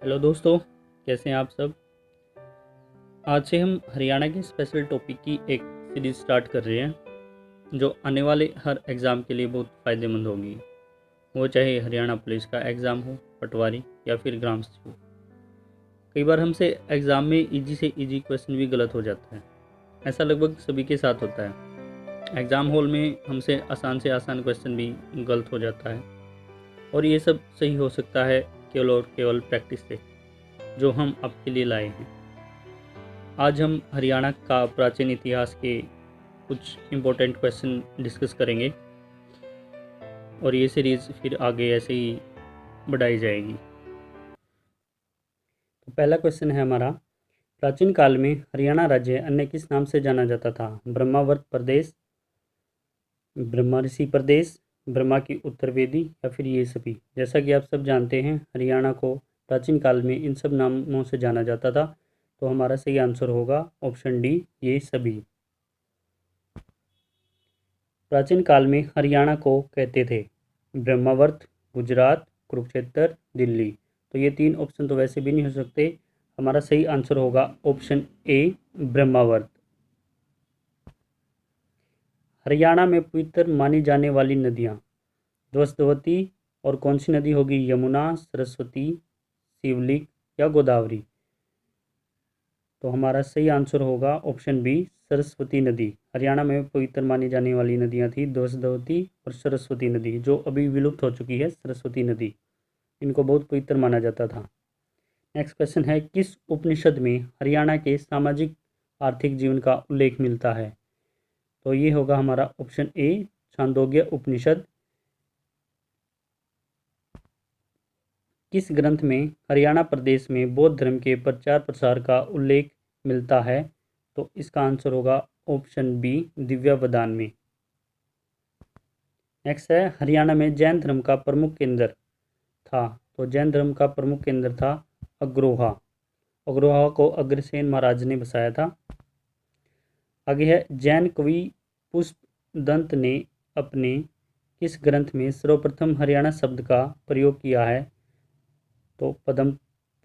Hello दोस्तों, कैसे हैं आप सब। आज से हम हरियाणा के स्पेशल टॉपिक की एक सीरीज़ स्टार्ट कर रहे हैं जो आने वाले हर एग्ज़ाम के लिए बहुत फ़ायदेमंद होगी। वो चाहे हरियाणा पुलिस का एग्ज़ाम हो, पटवारी या फिर ग्राम सचिव। कई बार हमसे एग्ज़ाम में इजी से इजी क्वेश्चन भी गलत हो जाता है। ऐसा लगभग सभी के साथ होता है। एग्ज़ाम हॉल में हमसे आसान से आसान क्वेश्चन भी गलत हो जाता है और ये सब सही हो सकता है केवल और केवल प्रैक्टिस से, जो हम आपके लिए लाए हैं। आज हम हरियाणा का प्राचीन इतिहास के कुछ इम्पोर्टेंट क्वेश्चन डिस्कस करेंगे और ये सीरीज़ फिर आगे ऐसे ही बढ़ाई जाएगी। तो पहला क्वेश्चन है हमारा, प्राचीन काल में हरियाणा राज्य अन्य किस नाम से जाना जाता था? ब्रह्मावर्त प्रदेश, ब्रह्मा ऋषि प्रदेश, ब्रह्मा की उत्तर वेदी या फिर ये सभी। जैसा कि आप सब जानते हैं, हरियाणा को प्राचीन काल में इन सब नामों से जाना जाता था। तो हमारा सही आंसर होगा ऑप्शन डी, ये सभी। प्राचीन काल में हरियाणा को कहते थे ब्रह्मावर्त, गुजरात, कुरुक्षेत्र, दिल्ली। तो ये तीन ऑप्शन तो वैसे भी नहीं हो सकते। हमारा सही आंसर होगा ऑप्शन ए, ब्रह्मावर्त। हरियाणा में पवित्र मानी जाने वाली नदियाँ ध्वस्तवती और कौन सी नदी होगी? यमुना, सरस्वती, शिवलिक या गोदावरी। तो हमारा सही आंसर होगा ऑप्शन बी, सरस्वती नदी। हरियाणा में पवित्र मानी जाने वाली नदियां थी ध्वस्तवती और सरस्वती नदी, जो अभी विलुप्त हो चुकी है सरस्वती नदी। इनको बहुत पवित्र माना जाता था। नेक्स्ट क्वेश्चन है, किस उपनिषद में हरियाणा के सामाजिक आर्थिक जीवन का उल्लेख मिलता है? तो ये होगा हमारा ऑप्शन ए, छांदोग्य उपनिषद। किस ग्रंथ में हरियाणा प्रदेश में बौद्ध धर्म के प्रचार प्रसार का उल्लेख मिलता है? तो इसका आंसर होगा ऑप्शन बी, दिव्यावदान में। नेक्स्ट है, हरियाणा में जैन धर्म का प्रमुख केंद्र था। तो जैन धर्म का प्रमुख केंद्र था अग्रोहा। अग्रोहा को अग्रसेन महाराज ने बसाया था। आगे है, जैन कवि पुष्पदंत ने अपने किस ग्रंथ में सर्वप्रथम हरियाणा शब्द का प्रयोग किया है? तो पद्म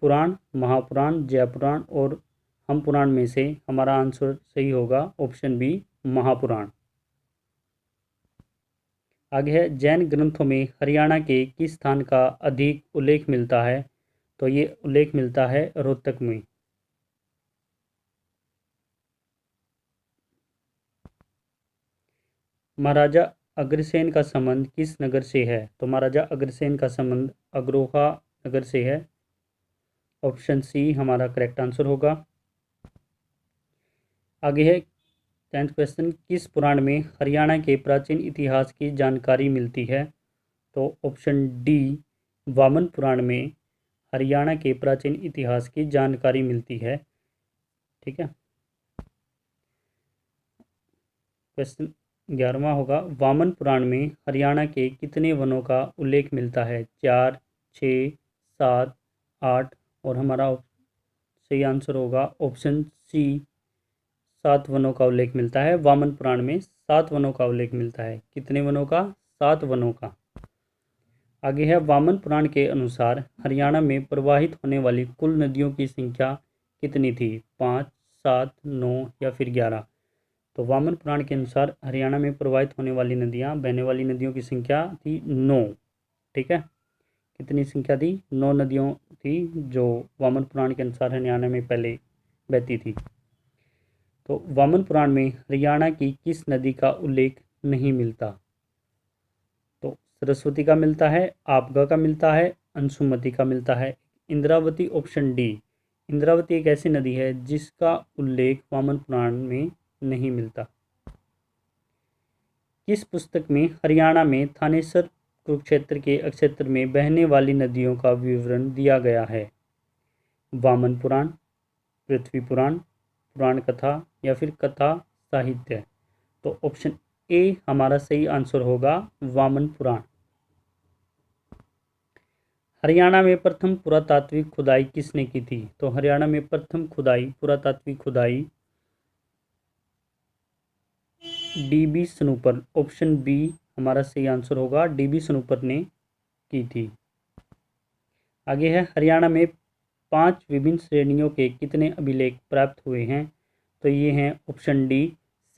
पुराण, महापुराण, जय पुराण और हम पुराण में से हमारा आंसर सही होगा ऑप्शन बी, महापुराण। आगे है, जैन ग्रंथों में हरियाणा के किस स्थान का अधिक उल्लेख मिलता है? तो ये उल्लेख मिलता है रोहतक में। महाराजा अग्रसेन का संबंध किस नगर से है? तो महाराजा अग्रसेन का संबंध अग्रोहा नगर से है। ऑप्शन सी हमारा करेक्ट आंसर होगा। आगे है 10th क्वेश्चन, किस पुराण में हरियाणा के प्राचीन इतिहास की जानकारी मिलती है? तो ऑप्शन डी, वामन पुराण में हरियाणा के प्राचीन इतिहास की जानकारी मिलती है। ठीक है। क्वेश्चन 11वां होगा, वामन पुराण में हरियाणा के कितने वनों का उल्लेख मिलता है? 4, 6, 7, 8 और हमारा सही आंसर होगा ऑप्शन सी, 7 वनों का उल्लेख मिलता है। वामन पुराण में 7 वनों का उल्लेख मिलता है। कितने वनों का? 7 वनों का। आगे है, वामन पुराण के अनुसार हरियाणा में प्रवाहित होने वाली कुल नदियों की संख्या कितनी थी? 5, 7, 9 या फिर 11। तो वामन पुराण के अनुसार हरियाणा में प्रवाहित होने वाली नदियाँ, बहने वाली नदियों की संख्या थी 9। ठीक है। कितनी संख्या थी? 9 नदियों थी जो वामन पुराण के अनुसार हरियाणा में पहले बहती थी। तो वामन पुराण में हरियाणा की किस नदी का उल्लेख नहीं मिलता? तो सरस्वती का मिलता है, आपगा का मिलता है, अंशुमती का मिलता है, इंद्रावती। ऑप्शन डी, इंद्रावती एक ऐसी नदी है जिसका उल्लेख वामन पुराण में नहीं मिलता। किस पुस्तक में हरियाणा में थानेसर कुरुक्षेत्र के क्षेत्र में बहने वाली नदियों का विवरण दिया गया है? वामन पुराण, पृथ्वी पुराण, पुराण कथा या फिर कथा साहित्य। तो ऑप्शन ए हमारा सही आंसर होगा, वामन पुराण। हरियाणा में प्रथम पुरातात्विक खुदाई किसने की थी? तो हरियाणा में प्रथम पुरातात्विक खुदाई डीबी स्नूपर। ऑप्शन बी हमारा सही आंसर होगा, डीबी स्नूपर ने की थी। आगे है, हरियाणा में 5 विभिन्न श्रेणियों के कितने अभिलेख प्राप्त हुए हैं? तो ये हैं ऑप्शन डी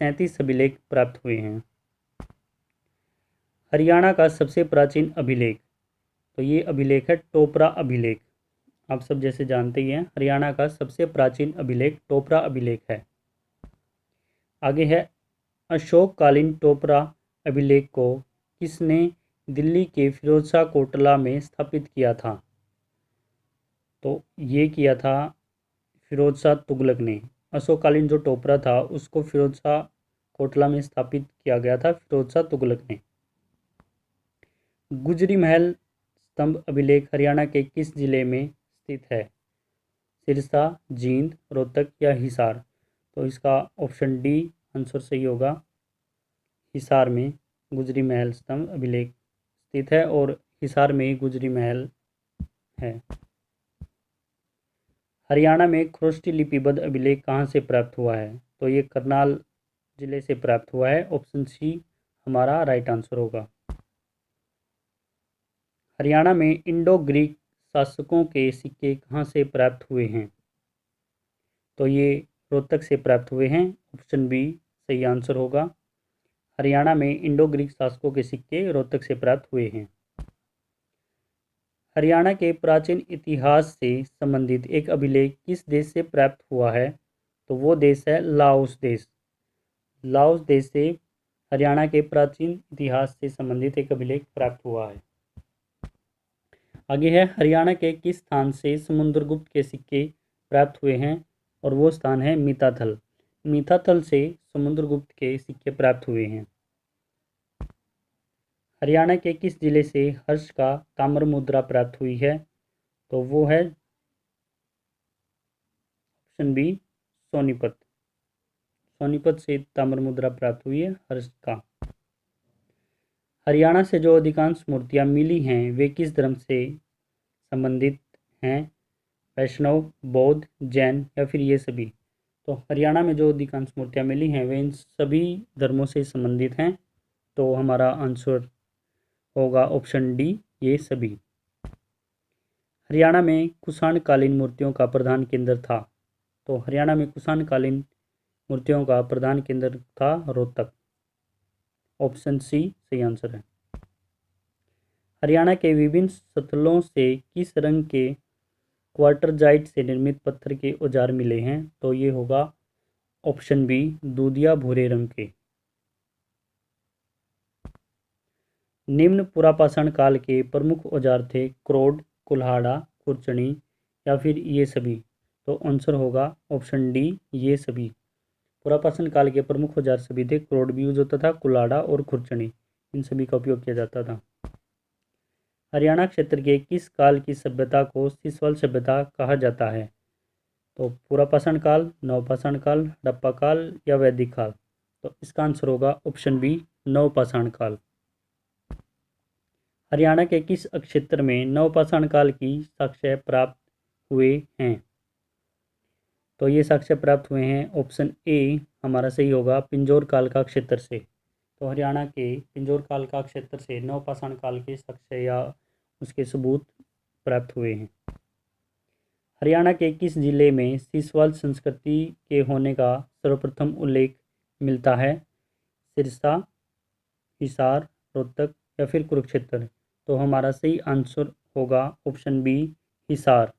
37 अभिलेख प्राप्त हुए हैं। हरियाणा का सबसे प्राचीन अभिलेख, तो ये अभिलेख है टोपरा अभिलेख। आप सब जैसे जानते ही हैं हरियाणा का सबसे प्राचीन अभिलेख टोपरा अभिलेख है। आगे है अशोककालीन टोपरा अभिलेख को किसने दिल्ली के फिरोजशाह कोटला में स्थापित किया था? तो ये किया था फिरोजशाह तुगलक ने। अशोककालीन जो टोपरा था उसको फिरोजशाह कोटला में स्थापित किया गया था फिरोजशाह तुगलक ने। गुजरी महल स्तंभ अभिलेख हरियाणा के किस जिले में स्थित है? सिरसा, जींद, रोहतक या हिसार? तो इसका ऑप्शन डी आंसर सही होगा। हिसार में गुजरी महल स्तंभ अभिलेख स्थित है और हिसार में ही गुजरी महल है। हरियाणा में खरोष्टी लिपिबद्ध अभिलेख कहाँ से प्राप्त हुआ है? तो ये करनाल जिले से प्राप्त हुआ है। ऑप्शन सी हमारा राइट आंसर होगा। हरियाणा में इंडो ग्रीक शासकों के सिक्के कहाँ से प्राप्त हुए हैं? तो ये रोहतक से प्राप्त हुए हैं। ऑप्शन बी सही आंसर होगा। हरियाणा में इंडो ग्रीक शासकों के सिक्के रोहतक से प्राप्त हुए हैं। हरियाणा के प्राचीन इतिहास से संबंधित एक अभिलेख किस देश से प्राप्त हुआ है? तो वो देश है लाओस देश। लाओस देश से हरियाणा के प्राचीन इतिहास से संबंधित एक अभिलेख प्राप्त हुआ है। आगे है हरियाणा के किस स्थान से समुद्रगुप्त के सिक्के प्राप्त हुए हैं? और वो स्थान है मीताथल। मीताथल से समुद्रगुप्त के सिक्के प्राप्त हुए हैं। हरियाणा के किस जिले से हर्ष का ताम्र मुद्रा प्राप्त हुई है? तो वो है ऑप्शन बी सोनीपत। सोनीपत से ताम्र मुद्रा प्राप्त हुई है हर्ष का। हरियाणा से जो अधिकांश मूर्तियां मिली हैं वे किस धर्म से संबंधित हैं? वैष्णव, बौद्ध, जैन या फिर ये सभी? तो हरियाणा में जो अधिकांश मूर्तियां मिली हैं वे इन सभी धर्मों से संबंधित हैं। तो हमारा आंसर होगा ऑप्शन डी ये सभी। हरियाणा में कुषाणकालीन मूर्तियों का प्रधान केंद्र था। तो हरियाणा में कुषाणकालीन मूर्तियों का प्रधान केंद्र था रोहतक। ऑप्शन सी सही आंसर है। हरियाणा के विभिन्न स्थलों से किस रंग के क्वार्टरजाइट से निर्मित पत्थर के औजार मिले हैं? तो ये होगा ऑप्शन बी दूधिया भूरे रंग के। निम्न पुरापाषाण काल के प्रमुख औजार थे क्रोड, कुल्हाड़ा, खुरचनी या फिर ये सभी? तो आंसर होगा ऑप्शन डी ये सभी। पुरापाषाण काल के प्रमुख औजार सभी थे। क्रोड भी यूज होता था, कुल्हाड़ा और खुरचनी, इन सभी का उपयोग किया जाता था। हरियाणा क्षेत्र के किस काल की सभ्यता को सिसवल सभ्यता कहा जाता है? तो पुरापाषाण काल, नवपाषाण काल, हड़प्पा काल या वैदिक काल? तो इसका आंसर होगा ऑप्शन बी नवपाषाण काल। हरियाणा के किस क्षेत्र में नवपाषाण काल की साक्ष्य प्राप्त हुए हैं? तो ये साक्ष्य प्राप्त हुए हैं ऑप्शन ए हमारा सही होगा पिंजौर काल का क्षेत्र से। तो हरियाणा के पिंजौर काल का क्षेत्र से नवपाषाण काल के साक्ष्य या उसके सबूत प्राप्त हुए हैं। हरियाणा के किस जिले में सिसवाल संस्कृति के होने का सर्वप्रथम उल्लेख मिलता है? सिरसा, हिसार, रोहतक या फिर कुरुक्षेत्र? तो हमारा सही आंसर होगा ऑप्शन बी हिसार।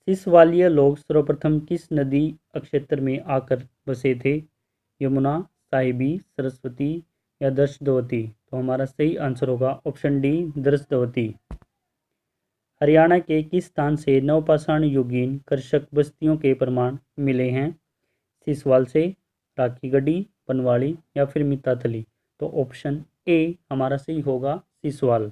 सिसवालीय लोग सर्वप्रथम किस नदी क्षेत्र में आकर बसे थे? यमुना, साहिबी, सरस्वती या दर्शदवती? तो हमारा सही आंसर होगा ऑप्शन डी दर्शदवती। हरियाणा के किस स्थान से नवपाषाण युगीन कृषक बस्तियों के प्रमाण मिले हैं? सिसवाल से, राखीगढ़ी, बनवाड़ी या फिर मिताथली? तो ऑप्शन ए हमारा सही होगा सिसवाल।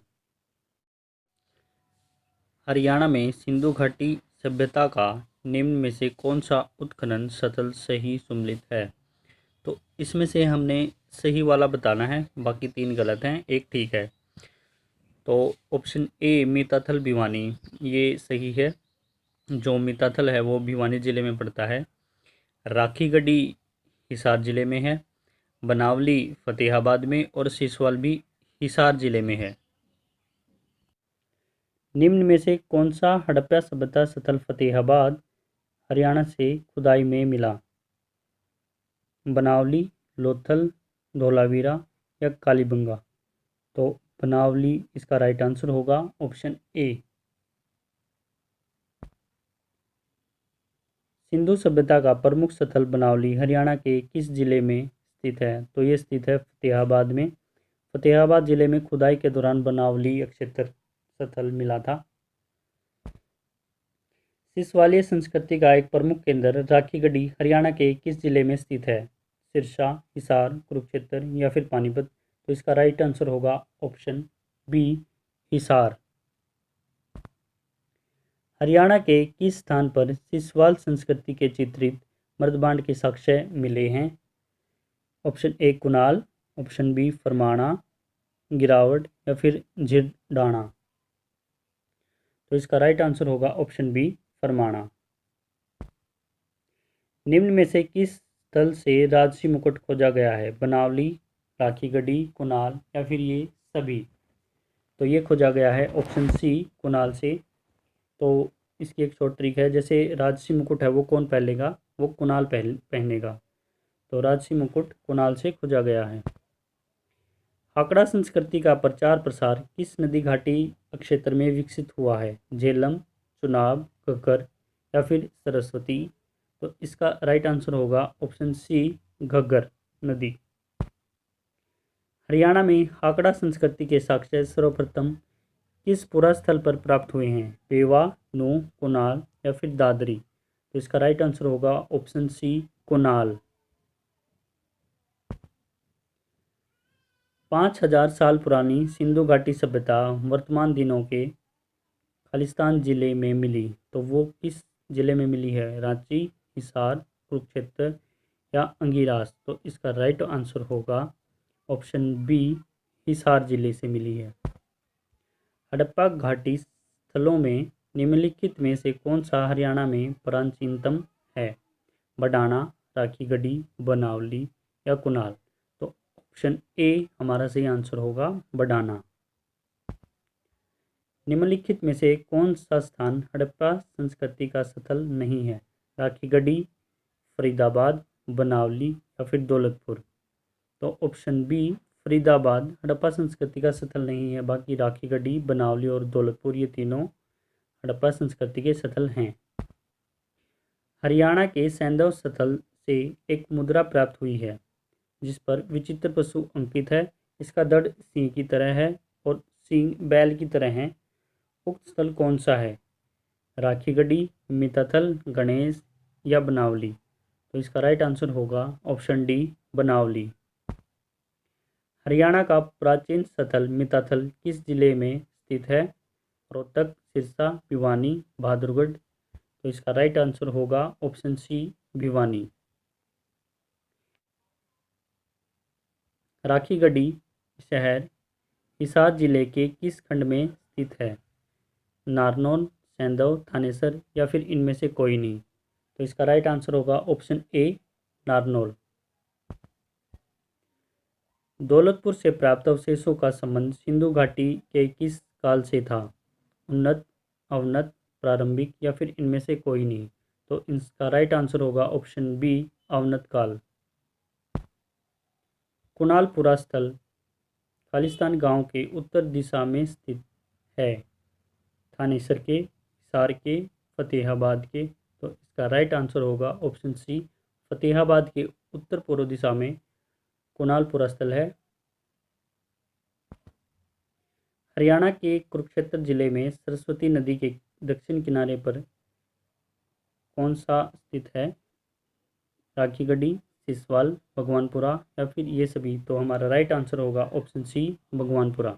हरियाणा में सिंधु घाटी सभ्यता का निम्न में से कौन सा उत्खनन स्थल सही सम्मिलित है? तो इसमें से हमने सही वाला बताना है, बाकी 3 गलत हैं, एक ठीक है। तो ऑप्शन ए मिताथल भिवानी ये सही है। जो मिताथल है वो भिवानी ज़िले में पड़ता है। राखीगढ़ी हिसार ज़िले में है। बनावली फतेहाबाद में और सिसवाल भी हिसार ज़िले में है। निम्न में से कौन सा हड़प्पा सभ्यता स्थल फतेहाबाद हरियाणा से खुदाई में मिला? बनावली, लोथल, धोलावीरा या कालीबंगा? तो बनावली इसका राइट आंसर होगा, ऑप्शन ए। सिंधु सभ्यता का प्रमुख स्थल बनावली हरियाणा के किस जिले में स्थित है? तो ये स्थित है फतेहाबाद में। फतेहाबाद जिले में खुदाई के दौरान बनावली अक्षेत्र स्थल मिला था। सिसवालिया संस्कृति का एक प्रमुख केंद्र राखीगढ़ी हरियाणा के किस जिले में स्थित है? सिरसा, हिसार, कुरुक्षेत्र या फिर पानीपत? तो इसका राइट आंसर होगा ऑप्शन बी, हिसार। हरियाणा के किस स्थान पर सिसवाल संस्कृति के चित्रित मृदबांड के साक्ष्य मिले हैं? ऑप्शन ए कुनाल, ऑप्शन बी फरमाना, गिरावट या फिर झिरडाना? तो इसका राइट आंसर होगा ऑप्शन बी, फरमाना। निम्न में से किस स्थल से राजसी मुकुट खोजा गया है? बनावली, राखीगढ़ी, कुनाल या फिर ये सभी? तो ये खोजा गया है ऑप्शन सी, कुनाल से। तो इसकी एक शॉर्ट ट्रिक है, जैसे राजसी मुकुट है वो कौन पहनेगा? वो कुनाल पहनेगा। तो राजसी मुकुट कुनाल से खोजा गया है। हाकड़ा संस्कृति का प्रचार प्रसार किस नदी घाटी क्षेत्र में विकसित हुआ है? झेलम, चुनाब, घग्गर या फिर सरस्वती? तो इसका राइट आंसर होगा ऑप्शन सी, घग्गर नदी। हरियाणा में हाकड़ा संस्कृति के साक्ष्य सर्वप्रथम किस पुरा स्थल पर प्राप्त हुए हैं? पेवा, नूंह, कुनाल या फिर दादरी? तो इसका राइट आंसर होगा ऑप्शन सी, कुनाल। 5000 साल पुरानी सिंधु घाटी सभ्यता वर्तमान दिनों के खालिस्तान जिले में मिली, तो वो किस जिले में मिली है? रांची, हिसार, कुरुक्षेत्र या अंगिरास? तो इसका राइट आंसर होगा ऑप्शन बी, हिसार जिले से मिली है। हड़प्पा घाटी स्थलों में निम्नलिखित में से कौन सा हरियाणा में प्राचीनतम है? बडाना, राखीगढ़ी, बनावली या कुनाल? तो ऑप्शन ए हमारा सही आंसर होगा, बडाना। निम्नलिखित में से कौन सा स्थान हड़प्पा संस्कृति का स्थल नहीं है? राखीगढ़ी, फरीदाबाद, बनावली या फिर दौलतपुर? तो ऑप्शन बी, फरीदाबाद हड़प्पा संस्कृति का स्थल नहीं है। बाकी राखीगढ़ी, बनावली और दौलतपुर ये तीनों हड़प्पा संस्कृति के स्थल हैं। हरियाणा के सैंधव स्थल से एक मुद्रा प्राप्त हुई है जिस पर विचित्र पशु अंकित है। इसका दड़ सिंह की तरह है और सींग बैल की तरह है। उक्त स्थल कौन सा है? राखीगढ़ी, मिताथल, गणेश या बनावली? तो इसका राइट आंसर होगा ऑप्शन डी, बनावली। हरियाणा का प्राचीन स्थल मिताथल किस जिले में स्थित है? रोहतक, सिरसा, भिवानी, बहादुरगढ़? तो इसका राइट आंसर होगा ऑप्शन सी, भिवानी। राखीगढ़ी शहर हिसार जिले के किस खंड में स्थित है? नारनौल, सैंधव, थानेसर या फिर इनमें से कोई नहीं? तो इसका राइट आंसर होगा ऑप्शन ए, नारनौल। दौलतपुर से प्राप्त अवशेषों का संबंध सिंधु घाटी के किस काल से था? उन्नत, अवनत, प्रारंभिक या फिर इनमें से कोई नहीं? तो इसका राइट आंसर होगा ऑप्शन बी, अवनत काल। कुणालपुरा स्थल खालिस्तान गांव के उत्तर दिशा में स्थित है। थानेसर के, हिसार के, फतेहाबाद के? तो इसका राइट आंसर होगा ऑप्शन सी, फतेहाबाद के उत्तर पूर्व दिशा में कुणालपुरा स्थल है। हरियाणा के कुरुक्षेत्र जिले में सरस्वती नदी के दक्षिण किनारे पर कौन सा स्थित है? राखीगढ़ी, सिसवाल, भगवानपुरा या फिर ये सभी? तो हमारा राइट आंसर होगा option C, Bhagwanpura.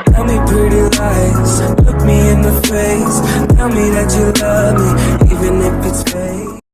Tell me pretty lies, look me in the face, tell me that you love me, even if it's fake.